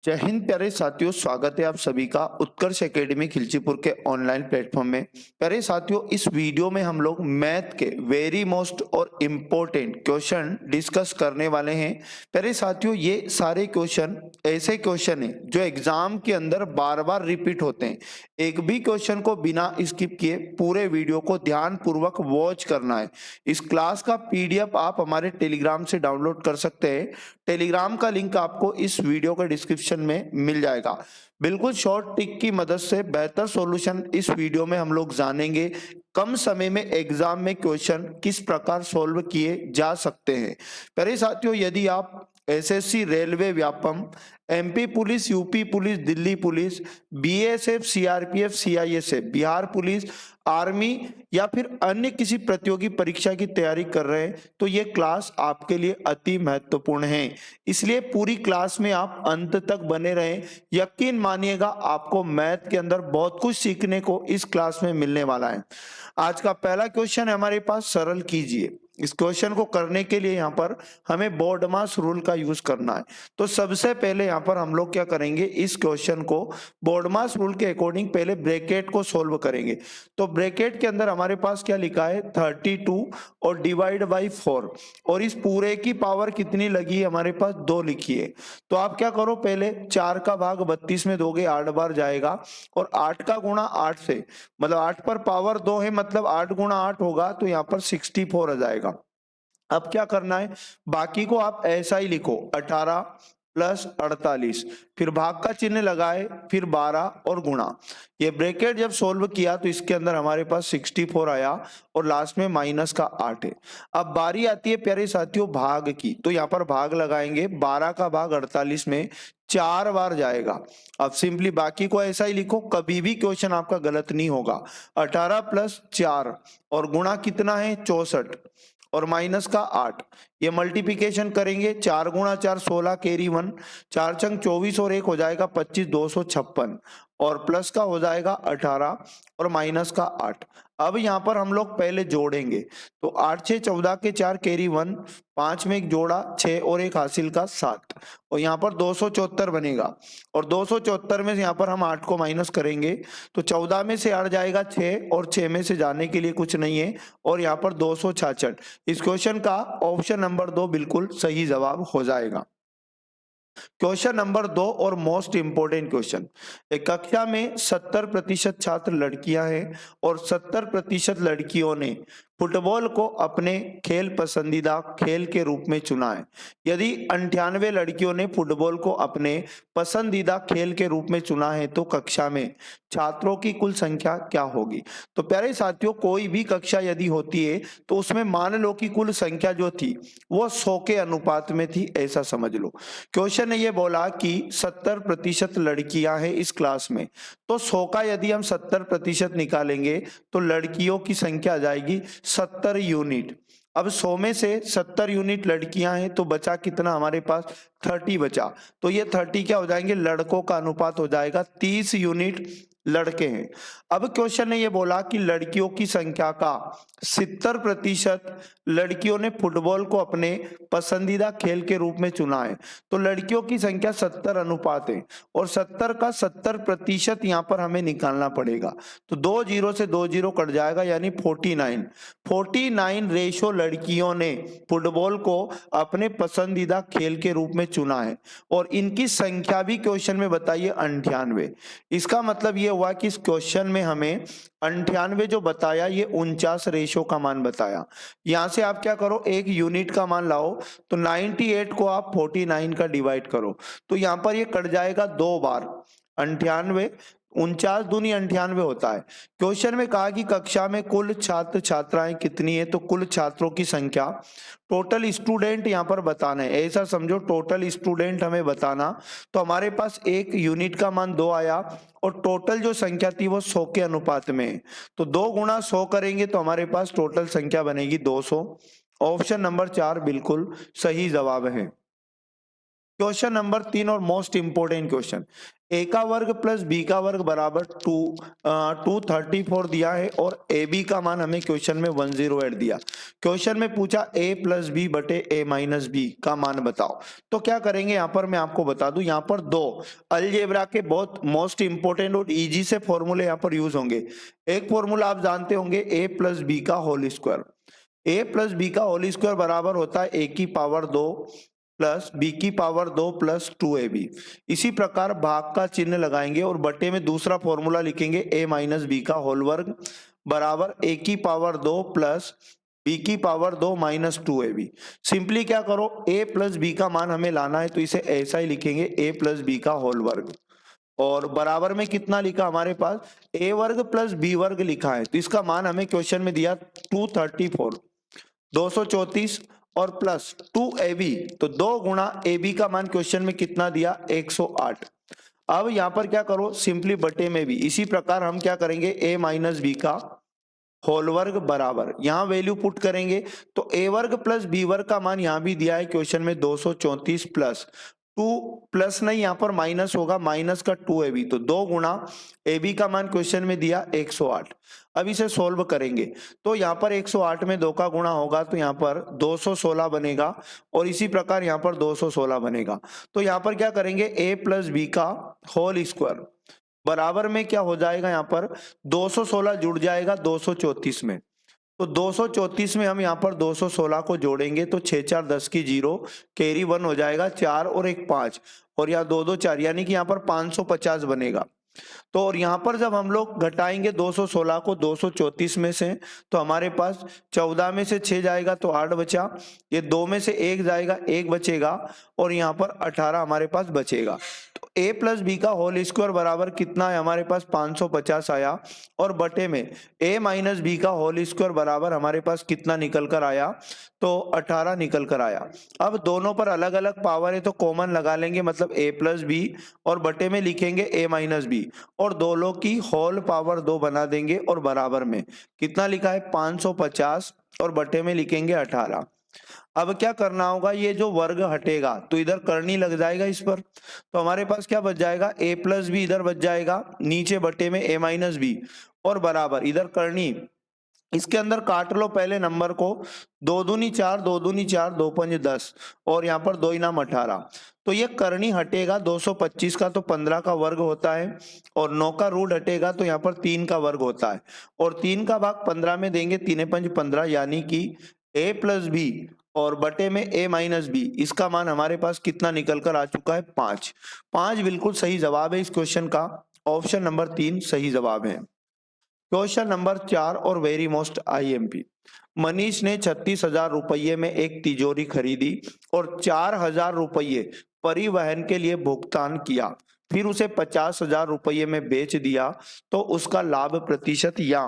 जय हिंद प्यारे साथियों, स्वागत है आप सभी का उत्कर्ष एकेडमी खिलचीपुर के ऑनलाइन प्लेटफॉर्म में। प्यारे साथियों, इस वीडियो में हम लोग मैथ के वेरी मोस्ट और इम्पोर्टेंट क्वेश्चन डिस्कस करने वाले हैं। प्यारे साथियों, ये सारे क्वेश्चन ऐसे क्वेश्चन हैं जो एग्जाम के अंदर बार बार रिपीट होते हैं। एक भी क्वेश्चन को बिना स्किप किए पूरे वीडियो को ध्यान पूर्वक वॉच करना है। इस क्लास का पीडीएफ आप हमारे टेलीग्राम से डाउनलोड कर सकते हैं। टेलीग्राम का लिंक आपको इस वीडियो के डिस्क्रिप्शन में मिल जाएगा। बिल्कुल शॉर्ट ट्रिक की मदद से बेहतर सॉल्यूशन इस वीडियो में हम लोग जानेंगे। कम समय में एग्जाम में क्वेश्चन किस प्रकार सॉल्व किए जा सकते हैं। प्यारे साथियों, यदि आप SSC, railway Vyapam, MP police, UP police, Delhi police, BSF, CRPF, CISF, Bihar police, army या फिर अन्य किसी प्रतियोगी परीक्षा की तैयारी कर रहे हैं तो ये क्लास आपके लिए अति महत्वपूर्ण है। इसलिए पूरी क्लास में आप अंत तक बने रहें। यकीन मानिएगा, आपको मैथ के अंदर बहुत कुछ सीखने को इस क्लास में मिलने वाला है। आज का पहला क्वेश्चन है हमारे पास, सरल कीजिए। इस क्वेश्चन को करने के लिए यहाँ पर हमें बोर्ड मास रूल का यूज करना है। तो सबसे पहले यहाँ पर हम लोग क्या करेंगे, इस क्वेश्चन को बोर्ड मास रूल के अकॉर्डिंग पहले ब्रैकेट को सोल्व करेंगे। तो ब्रैकेट के अंदर हमारे पास क्या लिखा है, 32 और डिवाइड बाई 4, और इस पूरे की पावर कितनी लगी है, हमारे पास 2 लिखी है। तो आप क्या करो, पहले 4 का भाग 32 में दोगे, 8 बार जाएगा, और 8 का गुणा 8 से, मतलब 8 पर पावर 2 है, मतलब 8 गुणा 8 होगा, तो यहाँ पर 64 आ जाएगा। अब क्या करना है, बाकी को आप ऐसा ही लिखो, 18 प्लस 48, फिर भाग का चिन्ह लगाए, फिर 12 और गुणा। ये ब्रैकेट जब सोल्व किया तो इसके अंदर हमारे पास 64 आया और लास्ट में माइनस का 8 है। अब बारी आती है प्यारे साथियों भाग की। तो यहाँ पर भाग लगाएंगे, 12 का भाग 48 में 4 बार जाएगा। अब सिंपली बाकी को ऐसा ही लिखो, कभी भी क्वेश्चन आपका गलत नहीं होगा। 18 प्लस 4 और गुणा कितना है, 64 और माइनस का 8। ये मल्टीप्लिकेशन करेंगे, 4 गुणा 4 16, कैरी 1, 4 छंग 24 और 1 हो जाएगा 25, 256, और प्लस का हो जाएगा 18 और माइनस का 8। अब यहाँ पर हम लोग पहले जोड़ेंगे। तो 8 6 14 के 4, कैरी 1, 5 में एक जोड़ा 6 और एक हासिल का 7, और यहाँ पर 274 बनेगा। और 274 में से यहाँ पर हम 8 को माइनस करेंगे तो 14 में से 8 जाएगा 6, और 6 में से जाने के लिए कुछ नहीं है, और यहाँ पर 266। इस क्वेश्चन का ऑप्शन नंबर 2 बिल्कुल सही जवाब हो जाएगा। क्वेश्चन नंबर 2 और मोस्ट इंपोर्टेंट क्वेश्चन। एक कक्षा में 70% छात्र लड़कियां हैं और 70% लड़कियों ने फुटबॉल को अपने खेल पसंदीदा खेल के रूप में चुना है। यदि 98 लड़कियों ने फुटबॉल को अपने पसंदीदा खेल के रूप में चुना है तो कक्षा में छात्रों की कुल संख्या क्या होगी। तो प्यारे साथियों, कोई भी कक्षा यदि होती है तो उसमें मान लो कि कुल संख्या जो थी वो 100 के अनुपात में थी, ऐसा समझ लो। क्वेश्चन ने ये बोला कि 70% लड़कियां हैं इस क्लास में, तो 100 का यदि हम 70% निकालेंगे तो लड़कियों की संख्या आ जाएगी 70 यूनिट। अब 100 में से 70 यूनिट लड़कियां हैं तो बचा कितना हमारे पास, 30 बचा। तो ये 30 क्या हो जाएंगे, लड़कों का अनुपात हो जाएगा, 30 यूनिट लड़के हैं। अब क्वेश्चन ने ये बोला कि लड़कियों की संख्या का 70% लड़कियों ने फुटबॉल को अपने पसंदीदा खेल के रूप में चुना है। तो लड़कियों की संख्या 70 अनुपात है, और 70 का 70% यहाँ पर हमें निकालना पड़ेगा। तो 2 जीरो से 2 जीरो कट जाएगा, यानी 49 रेशो लड़कियों ने फुटबॉल को अपने पसंदीदा खेल के रूप में चुना है। और इनकी संख्या भी क्वेश्चन में बताइए 98। इसका मतलब ये हुआ कि इस क्वेश्चन में हमें 98 जो बताया, ये 49 रेशो का मान बताया। यहां से आप क्या करो, एक यूनिट का मान लाओ, तो 98 को आप 49 का डिवाइड करो, तो यहां पर ये कट जाएगा 2 बार। 98, 49 दूनी 98 होता है। क्वेश्चन में कहा कि कक्षा में कुल छात्र छात्राएं कितनी है, तो कुल छात्रों की संख्या, टोटल स्टूडेंट यहाँ पर बताना है, ऐसा समझो टोटल स्टूडेंट हमें बताना। तो हमारे पास एक यूनिट का मान 2 आया, और टोटल जो संख्या थी वो 100 के अनुपात में है। तो 2 गुणा 100 करेंगे तो हमारे पास टोटल संख्या बनेगी 200। ऑप्शन नंबर 4 बिल्कुल सही जवाब है। क्वेश्चन नंबर 3 और मोस्ट इंपोर्टेंट क्वेश्चन, ए का वर्ग प्लस बी का वर्ग बराबर 234 दिया है और ए बी का मान हमें क्वेश्चन में 108 दिया। क्वेश्चन में पूछा ए प्लस बी बटे ए माइनस बी का मान बताओ। तो क्या करेंगे यहाँ पर मैं आपको बता दूं, यहाँ पर दो अलजेब्रा के बहुत मोस्ट इंपोर्टेंट और इजी से फॉर्मूले यहाँ पर यूज होंगे। एक फॉर्मूला आप जानते होंगे ए प्लस बी का होल स्क्वायर, ए प्लस बी का होल स्क्वायर बराबर होता है ए की पावर 2 प्लस बी की पावर 2 प्लस 2ab। इसी प्रकार भाग का चिन्ह लगाएंगे और बटे में दूसरा फॉर्मूला लिखेंगे a माइनस बी का होल वर्ग बराबर a की पावर 2 प्लस बी की पावर 2 माइनस 2ab। सिंपली क्या करो, a प्लस बी का मान हमें लाना है तो इसे ऐसा ही लिखेंगे a प्लस बी का होल वर्ग और बराबर में कितना लिखा हमारे पास a वर्ग प्लस बी वर्ग लिखा है तो इसका मान हमें क्वेश्चन में दिया 234 234 और प्लस 2ab तो 2 गुणा ab का मान क्वेश्चन में कितना दिया 108। अब यहां पर क्या करो, सिंपली बटे में भी इसी प्रकार हम क्या करेंगे a माइनस बी का होल वर्ग बराबर यहां वैल्यू पुट करेंगे तो a वर्ग प्लस बी वर्ग का मान यहां भी दिया है क्वेश्चन में 234 प्लस 2 प्लस नहीं यहां पर माइनस होगा, माइनस का 2ab तो 2 गुणा ab का मान क्वेश्चन में दिया 108। अब इसे सोल्व करेंगे तो यहाँ पर 108 में 2 का गुणा होगा तो यहाँ पर 216 बनेगा और इसी प्रकार यहाँ पर 216 बनेगा। तो यहाँ पर क्या करेंगे a प्लस बी का होल स्क्वायर बराबर में क्या हो जाएगा, यहाँ पर 216 जुड़ जाएगा 234 में तो 234 में हम यहाँ पर 216 को जोड़ेंगे तो 6 4 10 की 0 कैरी 1 हो जाएगा 4 और 1 5 और यहाँ 2 2 4 यानी कि यहाँ पर 550 बनेगा। तो और यहाँ पर जब हम लोग घटाएंगे 216 को 234 में से तो हमारे पास 14 में से 6 जाएगा तो 8 बचा, ये 2 में से 1 जाएगा 1 बचेगा और यहाँ पर 18 हमारे पास बचेगा। तो a प्लस बी का होल स्क्वायर बराबर कितना है हमारे पास 550 आया और बटे में a माइनस बी का होल स्क्वायर बराबर हमारे पास कितना निकल कर आया तो 18 निकल कर आया। अब दोनों पर अलग अलग पावर है तो कॉमन लगा लेंगे, मतलब a प्लस बी और बटे में लिखेंगे a माइनस बी और दोनों की होल पावर 2 बना देंगे और बराबर में कितना लिखा है 550 और बटे में लिखेंगे 18। अब क्या करना होगा, ये जो वर्ग हटेगा तो इधर करनी लग जाएगा इस पर तो हमारे पास क्या बच जाएगा a प्लस बी इधर बच जाएगा नीचे बटे में a माइनस बी और बराबर इधर करनी, इसके अंदर काट लो पहले नंबर को 2 दूनी 4 2 दूनी 4 2 5 10 और यहाँ पर 2 इनाम 18 तो ये करनी हटेगा 225 का तो 15 का वर्ग होता है और 9 का रूट हटेगा तो यहाँ पर 3 का वर्ग होता है और 3 का भाग 15 में देंगे 3 5 15 यानी कि a प्लस बी और बटे में a माइनस बी इसका मान हमारे पास कितना निकल कर आ चुका है 5 बिल्कुल सही जवाब है इस क्वेश्चन का, ऑप्शन नंबर 3 सही जवाब है। क्वेश्चन नंबर 4 और वेरी मोस्ट आईएमपी, मनीष ने 36,000 रुपये में एक तिजोरी खरीदी और 4,000 रुपये परिवहन के लिए भुगतान किया, फिर उसे 50,000 रुपये में बेच दिया तो उसका लाभ प्रतिशत या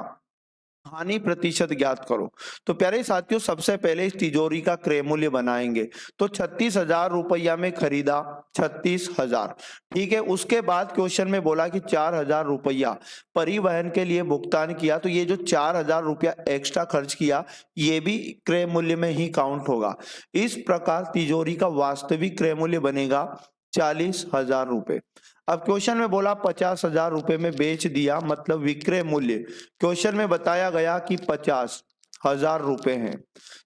हानि प्रतिशत ज्ञात करो। तो प्यारे साथियों सबसे पहले इस तिजोरी का क्रय मूल्य बनाएंगे तो 36,000 रुपया में खरीदा 36,000, ठीक है। उसके बाद क्वेश्चन में बोला कि 4,000 रुपया परिवहन के लिए भुगतान किया तो ये जो 4,000 रुपया एक्स्ट्रा खर्च किया ये भी क्रय मूल्य में ही काउंट होगा। इस प्रकार तिजोरी का वास्तविक क्रय मूल्य बनेगा 40,000 रुपए। अब क्वेश्चन में बोला 50,000 रुपए में बेच दिया, मतलब विक्रय मूल्य क्वेश्चन में बताया गया कि 50,000 रुपए हैं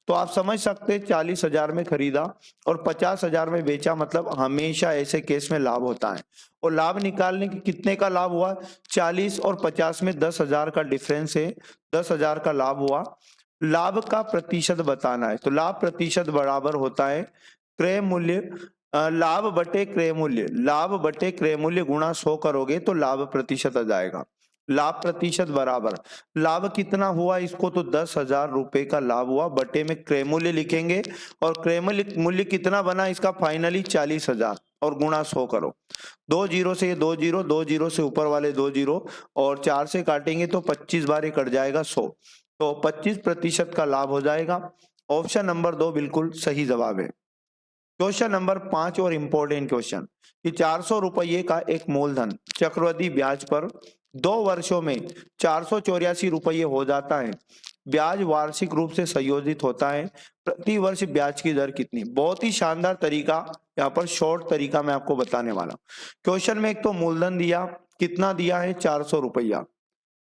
तो आप समझ सकते 40,000 में खरीदा और 50,000 में बेचा, मतलब हमेशा ऐसे केस में लाभ होता है और लाभ निकालने के कितने का लाभ हुआ 40 और 50 में 10,000 का डिफरेंस है, 10,000 का लाभ हुआ। लाभ का प्रतिशत बताना है तो लाभ प्रतिशत बराबर होता है क्रय मूल्य लाभ बटे क्रय मूल्य, लाभ बटे क्रय मूल्य गुणा 100 करोगे तो लाभ प्रतिशत आ जाएगा। लाभ प्रतिशत बराबर लाभ कितना हुआ इसको तो 10,000 रुपए का लाभ हुआ बटे में क्रय मूल्य लिखेंगे और क्रय मूल्य कितना बना इसका फाइनली 40,000 और गुणा 100 करो। 2 जीरो से ये 2 जीरो, 2 जीरो से ऊपर वाले 2 जीरो और 4 से काटेंगे तो 25 बार ये कट जाएगा 100 तो 25% का लाभ हो जाएगा। ऑप्शन नंबर 2 बिल्कुल सही जवाब है। क्वेश्चन नंबर 5 और इंपॉर्टेंट क्वेश्चन कि 400 रुपये का एक मूलधन चक्रवृद्धि ब्याज पर 2 वर्षों में 484 रुपये हो जाता है ब्याज वार्षिक रूप से संयोजित होता है, प्रति वर्ष ब्याज की दर कितनी। बहुत ही शानदार तरीका, यहाँ पर शॉर्ट तरीका मैं आपको बताने वाला हूँ। क्वेश्चन में एक तो मूलधन दिया, कितना दिया है 400 रुपया,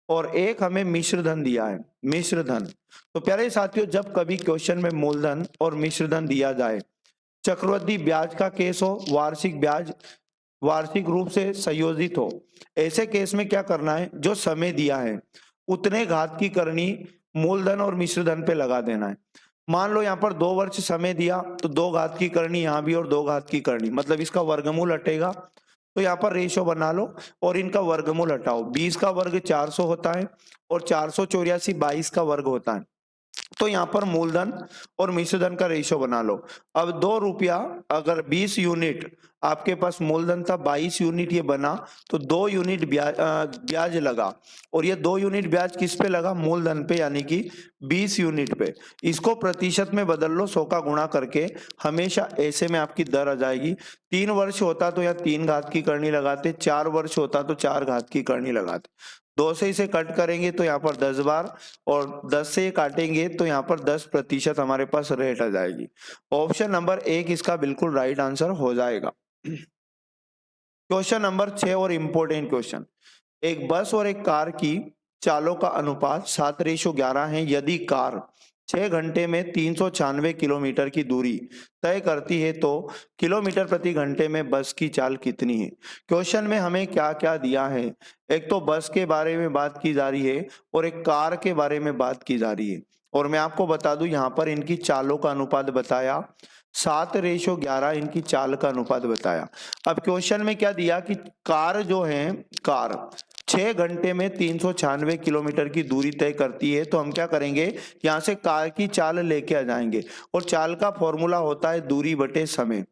और एक हमें मिश्र धन दिया है, मिश्र धन। तो प्यारे साथियों, जब कभी क्वेश्चन में मूलधन और मिश्र धन दिया जाए, चक्रवृद्धि ब्याज का केस हो, वार्षिक ब्याज वार्षिक रूप से संयोजित हो, ऐसे केस में क्या करना है, जो समय दिया है उतने घात की करनी मूलधन और मिश्र धन पे लगा देना है। मान लो यहाँ पर 2 वर्ष समय दिया, तो 2 घात की करनी यहाँ भी और 2 घात की करनी, मतलब इसका वर्गमूल हटेगा, तो यहाँ पर रेशो बना लो और इनका वर्गमूल हटाओ। 20 का वर्ग 400 होता है और 484 22 का वर्ग होता है। तो यहाँ पर मूलधन और मिश्र धन का रेशो बना लो। अब 2 रुपया, अगर 20 यूनिट आपके पास मूलधन था, 22 यूनिट ये बना, तो 2 यूनिट ब्याज लगा, और ये 2 यूनिट ब्याज किस पे लगा, मूलधन पे, यानी कि 20 यूनिट पे। इसको प्रतिशत में बदल लो 100 का गुणा करके, हमेशा ऐसे में आपकी दर आ जाएगी। 3 वर्ष होता तो यहाँ 3 घात की करनी लगाते, 4 वर्ष होता तो 4 घात की करनी लगाते। 2 से इसे कट करेंगे तो यहाँ पर 10 बार, और 10 से काटेंगे तो यहाँ पर 10% हमारे पास रेट आ जाएगी। ऑप्शन नंबर 1 इसका बिल्कुल राइट आंसर हो जाएगा। क्वेश्चन नंबर 6 और इंपॉर्टेंट क्वेश्चन, एक बस और एक कार की चालों का अनुपात 7:11 है। यदि कार 6 घंटे में 396 किलोमीटर की दूरी तय करती है, तो किलोमीटर प्रति घंटे में बस की चाल कितनी है। क्वेश्चन में हमें क्या क्या दिया है, एक तो बस के बारे में बात की जा रही है और एक कार के बारे में बात की जा रही है, और मैं आपको बता दूं यहाँ पर इनकी चालों का अनुपात बताया 7:11, इनकी चाल का अनुपात बताया। अब क्वेश्चन में क्या दिया कि कार जो है, कार 6 घंटे में 396 किलोमीटर की दूरी तय करती है, तो हम क्या करेंगे, यहाँ से कार की चाल लेके आ जाएंगे, और चाल का फॉर्मूला होता है दूरी बटे समय।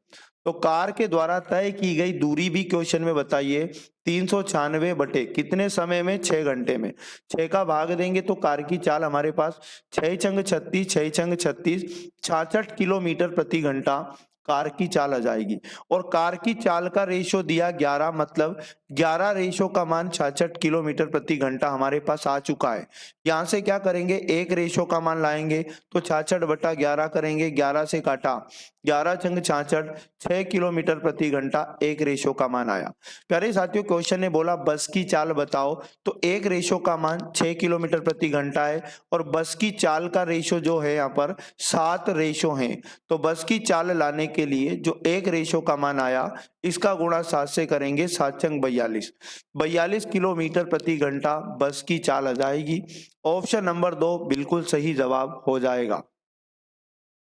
तो कार के द्वारा तय की गई दूरी भी क्वेश्चन में बताइए, 396 बटे कितने समय में, 6 घंटे में। 6 का भाग देंगे तो कार की चाल हमारे पास 6 छंग 36, 6 छंग 36, 66 किलोमीटर प्रति घंटा कार की चाल आ जाएगी। और कार की चाल का रेशो दिया 11, मतलब 11 रेशो का मान 66 किलोमीटर प्रति घंटा हमारे पास आ चुका है। यहाँ से क्या करेंगे, एक रेशो का मान लाएंगे तो 66 बटा 11 करेंगे, 11 से काटा, 11 छंग 66, 6 किलोमीटर प्रति घंटा एक रेशो का मान आया। प्यारे साथियों, क्वेश्चन ने बोला बस की चाल बताओ, तो एक रेशो का मान 6 किलोमीटर प्रति घंटा है, और बस की चाल का रेशो जो है यहाँ पर 7 रेशो है। तो बस की चाल लाने के लिए जो एक रेशो का मान आया, इसका गुणा 7 से करेंगे, 7 छंग 42, 42 किलोमीटर प्रति घंटा बस की चाल आ जाएगी। ऑप्शन नंबर 2 बिल्कुल सही जवाब हो जाएगा।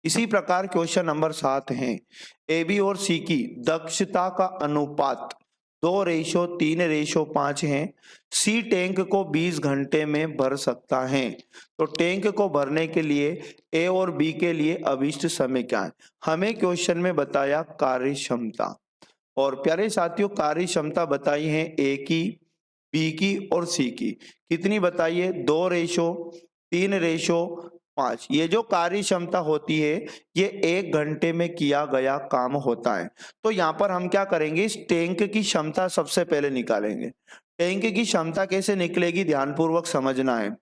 इसी प्रकार क्वेश्चन नंबर 7 है, ए बी और सी की दक्षता का अनुपात 2:3:5 है। सी टैंक को 20 घंटे में भर सकता है, तो टैंक को भरने के लिए ए और बी के लिए अभिष्ट समय क्या है। हमें क्वेश्चन में बताया कार्य क्षमता, और प्यारे साथियों कार्य क्षमता बताई है ए की, बी की और सी की। कितनी बताइए, 2:3:5। ये जो कार्य क्षमता होती है, ये 1 घंटे में किया गया काम होता है। तो यहाँ पर हम क्या करेंगे, इस टैंक की क्षमता सबसे पहले निकालेंगे। टैंक की क्षमता कैसे निकलेगी, ध्यानपूर्वक समझना है।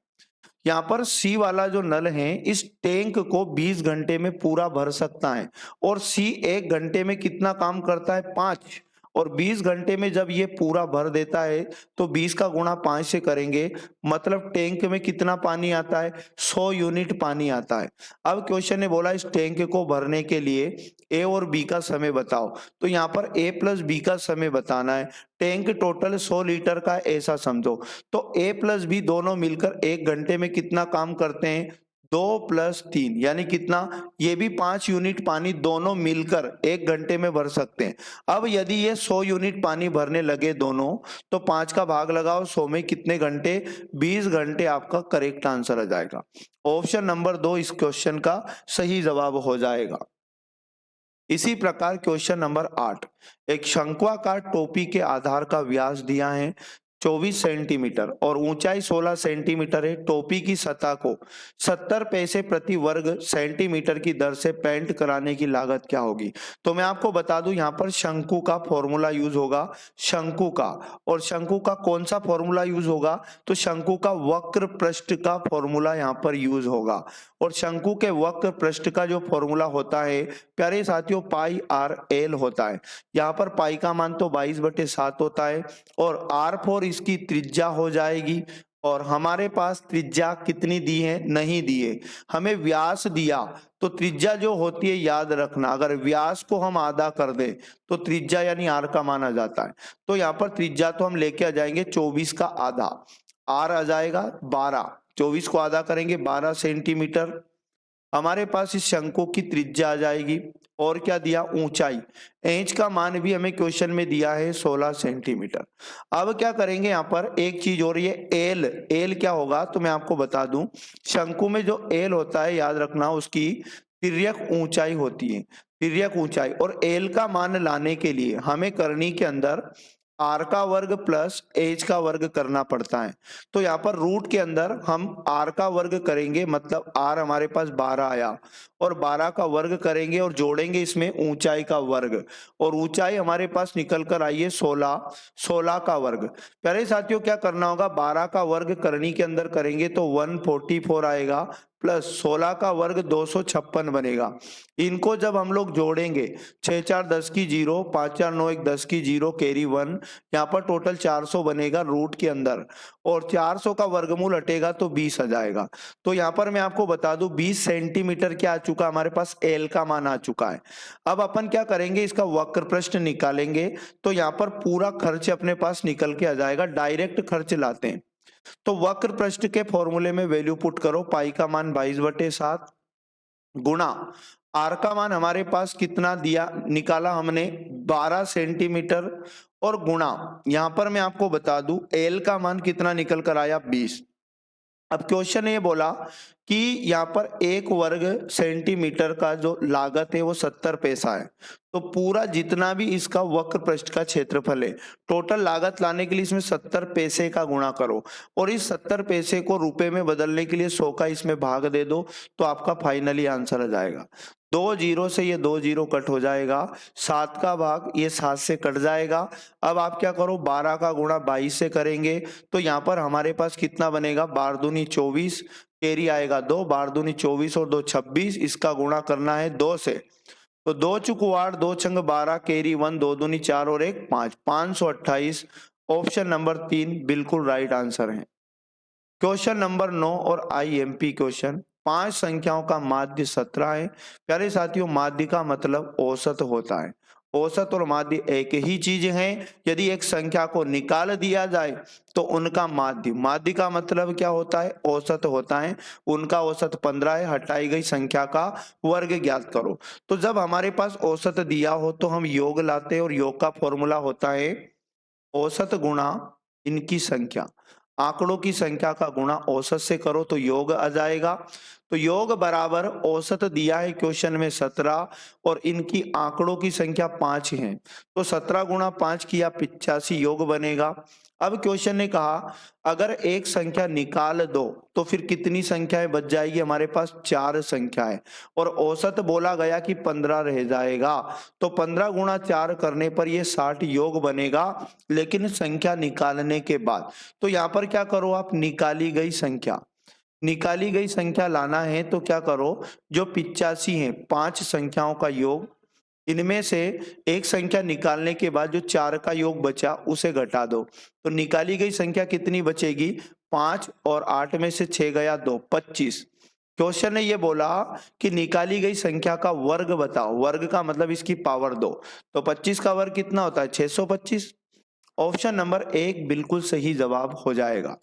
यहाँ पर सी वाला जो नल है, इस टैंक को 20 घंटे में पूरा भर सकता है, और सी 1 घंटे में कितना काम करता है, 5, और 20 घंटे में जब ये पूरा भर देता है तो 20 का गुणा 5 से करेंगे, मतलब टैंक में कितना पानी आता है, 100 यूनिट पानी आता है। अब क्वेश्चन ने बोला इस टैंक को भरने के लिए ए और बी का समय बताओ, तो यहाँ पर ए प्लस बी का समय बताना है। टैंक टोटल 100 लीटर का, ऐसा समझो। तो ए प्लस बी दोनों मिलकर 1 घंटे में कितना काम करते हैं, 2 + 3, यानी कितना, ये भी 5 यूनिट पानी दोनों मिलकर 1 घंटे में भर सकते हैं। अब यदि ये 100 यूनिट पानी भरने लगे दोनों, तो 5 का भाग लगाओ 100 में, कितने घंटे, 20 घंटे आपका करेक्ट आंसर आ जाएगा। ऑप्शन नंबर 2 इस क्वेश्चन का सही जवाब हो जाएगा। इसी प्रकार क्वेश्चन नंबर 8, एक शंक्वाकार टोपी के आधार का व्यास दिया है, 24 सेंटीमीटर और ऊंचाई 16 सेंटीमीटर है। टोपी की सतह को 70 पैसे प्रति वर्ग सेंटीमीटर की दर से पेंट कराने की लागत क्या होगी? तो मैं आपको बता दूं यहाँ पर शंकु का फॉर्मूला यूज होगा, शंकु का। और शंकु का कौन सा फॉर्मूला यूज होगा? तो शंकु का वक्र पृष्ठ का फॉर्मूला यहाँ पर यूज होगा। और शंकु के वक्र पृष्ठ का जो फॉर्मूला होता है प्यारे साथियों, पाई आर एल होता है। यहाँ पर पाई का मान तो 22/7 होता है और आर फोर इसकी त्रिज्या हो जाएगी। और हमारे पास त्रिज्या कितनी दी है? नहीं दी है, हमें व्यास दिया। तो त्रिज्या जो होती है याद रखना, अगर व्यास को हम आधा कर दे तो त्रिज्या यानी आर का मान आ जाता है। तो यहाँ पर त्रिज्या तो हम लेके आ जाएंगे 24 का आधा, आर आ जाएगा 12, 24 को आधा करेंगे 12 सेंटीमीटर। हमारे पास इस शंकु की त्रिज्या आ जाएगी। और क्या दिया? ऊंचाई, एच का मान भी हमें क्वेश्चन में दिया है 16 सेंटीमीटर। अब क्या करेंगे यहाँ पर एक चीज और, ये एल, एल क्या होगा? तो मैं आपको बता दूं, शंकु में जो एल होता है याद रखना उसकी तिर्यक ऊंचाई होती है, तिर्यक ऊंचाई। और एल का मान लाने के लिए हमें करनी के अंदर आर का वर्ग प्लस एच का वर्ग करना पड़ता है। तो यहाँ पर रूट के अंदर हम आर का वर्ग करेंगे, मतलब आर हमारे पास 12 आया, और 12 का वर्ग करेंगे और जोड़ेंगे इसमें ऊंचाई का वर्ग, और ऊंचाई हमारे पास निकल कर आई है 16, 16 का वर्ग। प्यारे साथियों क्या करना होगा? 12 का वर्ग करनी के अंदर करेंगे तो 144 आएगा, प्लस 16 का वर्ग 256 बनेगा। इनको जब हम लोग जोड़ेंगे 6 4 10 की 0, 5 4 9 1 10 की 0, कैरी 1, यहाँ पर टोटल 400 बनेगा रूट के अंदर, और 400 का वर्गमूल हटेगा तो 20 आ जाएगा। तो यहाँ पर मैं आपको बता दूं 20 सेंटीमीटर क्या आ चुका, हमारे पास एल का मान आ चुका है। अब अपन क्या करेंगे? इसका वक्र पृष्ठ निकालेंगे तो यहाँ पर पूरा खर्च अपने पास निकल के आ जाएगा, डायरेक्ट खर्च लाते हैं। तो वक्र पृष्ठ के फॉर्मूले में वैल्यू पुट करो, पाई का मान 22/7 गुणा आर का मान हमारे पास कितना दिया, निकाला हमने 12 सेंटीमीटर, और गुणा यहां पर मैं आपको बता दूं एल का मान कितना निकल कर आया 20। अब क्वेश्चन ये बोला कि यहाँ पर 1 वर्ग सेंटीमीटर का जो लागत है वो 70 पैसा है। तो पूरा जितना भी इसका वक्र पृष्ठ का क्षेत्रफल है, टोटल लागत लाने के लिए इसमें 70 पैसे का गुणा करो, और इस 70 पैसे को रुपए में बदलने के लिए 100 का इसमें भाग दे दो, तो आपका फाइनली आंसर आ जाएगा। 2 जीरो से ये 2 जीरो कट हो जाएगा, 7 का भाग ये 7 से कट जाएगा। अब आप क्या करो? 12 का गुणा 22 से करेंगे तो यहाँ पर हमारे पास कितना बनेगा? 12 दूनी 24, कैरी आएगा 2, 12 दूनी 24 और 2 26, इसका गुणा करना है 2 से। तो 2 चुक 8, 2 छंग 12, कैरी 1, 2 दूनी 4 और 1 5, 528। ऑप्शन नंबर 3 बिल्कुल राइट आंसर है। क्वेश्चन नंबर 9 और आईएमपी क्वेश्चन, 5 संख्याओं का माध्य 17 है। प्यारे साथियों माध्य का मतलब औसत होता है, औसत और माध्य एक ही चीज है। यदि एक संख्या को निकाल दिया जाए तो उनका माध्य, माध्य का मतलब क्या होता है? औसत होता है। उनका औसत 15 है, हटाई गई संख्या का वर्ग ज्ञात करो। तो जब हमारे पास औसत दिया हो तो हम योग लाते हैं, और योग का फॉर्मूला होता है औसत गुणा इनकी संख्या, आंकड़ों की संख्या का गुणा औसत से करो तो योग आ जाएगा। तो योग बराबर औसत दिया है क्वेश्चन में 17, और इनकी आंकड़ों की संख्या 5 है, तो 17 गुणा 5 किया 85 योग बनेगा। अब क्वेश्चन ने कहा अगर एक संख्या निकाल दो तो फिर कितनी संख्याएं बच जाएगी? हमारे पास 4 संख्याएं, और औसत बोला गया कि 15 रह जाएगा। तो 15 गुणा 4 करने पर ये 60 योग बनेगा, लेकिन संख्या निकालने के बाद। तो यहाँ पर क्या करो आप? निकाली गई संख्या, निकाली गई संख्या लाना है तो क्या करो? जो 85 है 5 संख्याओं का योग, इनमें से एक संख्या निकालने के बाद जो 4 का योग बचा उसे घटा दो, तो निकाली गई संख्या कितनी बचेगी? 5, और 8 में से 6 गया 2, 25। क्वेश्चन ने ये बोला कि निकाली गई संख्या का वर्ग बताओ, वर्ग का मतलब इसकी पावर 2, तो 25 का वर्ग कितना होता है? 625। ऑप्शन नंबर 1 बिल्कुल सही जवाब हो जाएगा।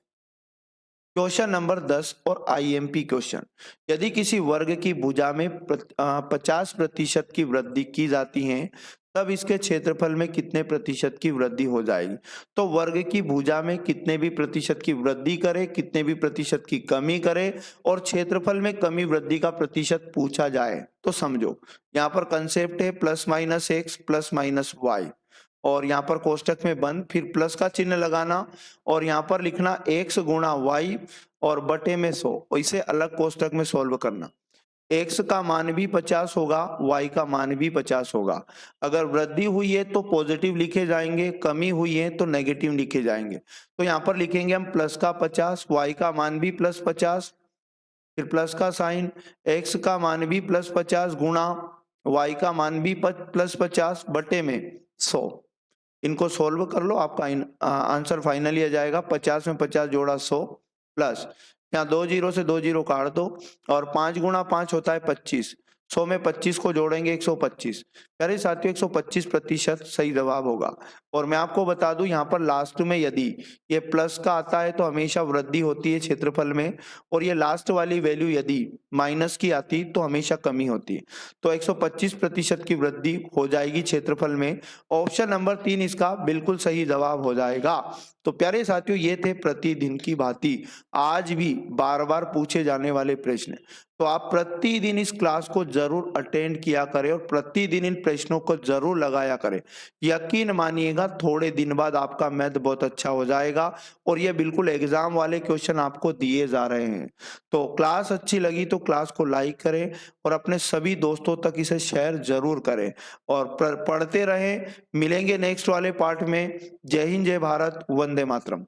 क्वेश्चन नंबर 10 और आईएमपी क्वेश्चन, यदि किसी वर्ग की भुजा में 50% की वृद्धि की जाती है तब इसके क्षेत्रफल में कितने प्रतिशत की वृद्धि हो जाएगी? तो वर्ग की भुजा में कितने भी प्रतिशत की वृद्धि करे, कितने भी प्रतिशत की कमी करे, और क्षेत्रफल में कमी वृद्धि का प्रतिशत पूछा जाए तो समझो यहाँ पर कंसेप्ट है +-x +-y। और यहाँ पर कोष्टक में बंद, फिर प्लस का चिन्ह लगाना और यहाँ पर लिखना x गुणा y और बटे में 100, इसे अलग कोष्टक में सॉल्व करना। x का मान भी 50 होगा, y का मान भी 50 होगा। अगर वृद्धि हुई है तो पॉजिटिव लिखे जाएंगे, कमी हुई है तो नेगेटिव लिखे जाएंगे। तो यहाँ पर लिखेंगे हम प्लस का 50, y का मान भी प्लस 50, फिर प्लस का साइन, x का मान भी प्लस 50 गुणा y का मान भी प्लस 50 बटे में 100। इनको सोल्व कर लो, आपका आंसर फाइनली आ जाएगा 50 में 50 जोड़ा 100 प्लस यहाँ 2 जीरो से 2 जीरो काट दो और 5 गुणा 5 होता है 25, 100 में 25 को जोड़ेंगे 125। प्यारे साथियों 125% सही जवाब होगा। और मैं आपको बता दूं यहाँ पर लास्ट में यदि ये प्लस का आता है तो हमेशा वृद्धि होती है क्षेत्रफल में, और ये लास्ट वाली वैल्यू यदि माइनस की आती तो हमेशा कमी होती है। तो 125% की वृद्धि हो जाएगी क्षेत्रफल में। ऑप्शन नंबर 3 इसका बिल्कुल सही जवाब हो जाएगा। तो प्यारे साथियों ये थे प्रतिदिन की भांति आज भी बार बार पूछे जाने वाले प्रश्न। तो आप प्रतिदिन इस क्लास को जरूर अटेंड किया करें और प्रतिदिन इन प्रश्नों को जरूर लगाया करें। यकीन मानिएगा थोड़े दिन बाद आपका मैथ बहुत अच्छा हो जाएगा और ये बिल्कुल एग्जाम वाले क्वेश्चन आपको दिए जा रहे हैं। तो क्लास अच्छी लगी तो क्लास को लाइक करें और अपने सभी दोस्तों तक इसे शेयर जरूर करें और पढ़ते रहें। मिलेंगे नेक्स्ट वाले पार्ट में। जय हिंद, जय भारत, वंदे मातरम।